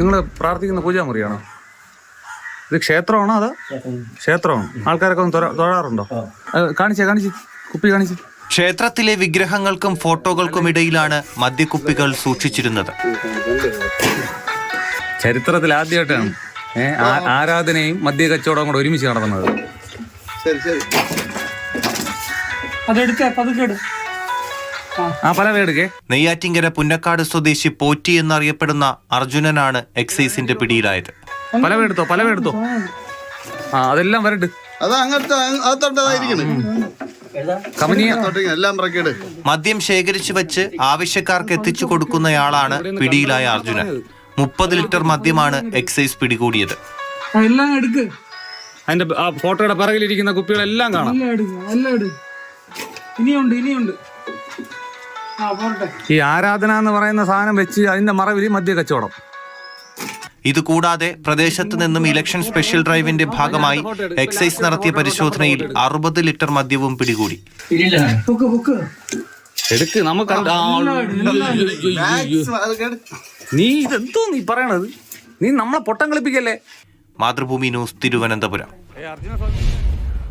നിങ്ങൾ പ്രാർത്ഥിക്കുന്ന പൂജാമുറിയാണോ? ഇത് ക്ഷേത്രമാണോ അതോ? ക്ഷേത്രമാണ്. ആൾക്കാരൊക്കെ ഒന്ന് തൊഴാറുണ്ടോ? കാണിച്ച് കുപ്പി കാണിച്ച്. ക്ഷേത്രത്തിലെ വിഗ്രഹങ്ങൾക്കും ഫോട്ടോകൾക്കും ഇടയിലാണ് മദ്യക്കുപ്പികൾ സൂക്ഷിച്ചിരുന്നത്. ചരിത്രത്തിൽ ആദ്യമായിട്ടാണ് ആരാധനയും മദ്യ കച്ചവടവും കൂടെ ഒരുമിച്ച് നടന്നത്. നെയ്യാറ്റിങ്കര പുന്നക്കാട് സ്വദേശി പോറ്റി എന്നറിയപ്പെടുന്ന അർജുനനാണ് എക്സൈസിന്റെ പിടിയിലായത്. പലവെടുത്തോ അതെല്ലാം വരണ്ട്. മദ്യം ശേഖരിച്ചു വെച്ച് ആവശ്യക്കാർക്ക് എത്തിച്ചു കൊടുക്കുന്നയാളാണ് പിടിയിലായ അർജുനൻ. 30 ലിറ്റർ മദ്യമാണ് എക്സൈസ് പിടികൂടിയത്. അതിന്റെ ഫോട്ടോയുടെ പിറകിലിരിക്കുന്ന കുപ്പികളെല്ലാം കാണാം. ഇനിയുണ്ട്. ഈ ആരാധന എന്ന് പറയുന്ന സാധനം വെച്ച് അതിന്റെ മറവിൽ മദ്യ കച്ചവടം. ഇതുകൂടാതെ പ്രദേശത്ത് നിന്നും ഇലക്ഷൻ സ്പെഷ്യൽ ഡ്രൈവിന്റെ ഭാഗമായി എക്സൈസ് നടത്തിയ പരിശോധനയിൽ 60 ലിറ്റർ മദ്യവും പിടികൂടി. നീ ഇതെന്തോ നീ പറയണത്? നീ നമ്മളെ പൊട്ടം കളിപ്പിക്കല്ലേ. മാതൃഭൂമി ന്യൂസ്, തിരുവനന്തപുരം.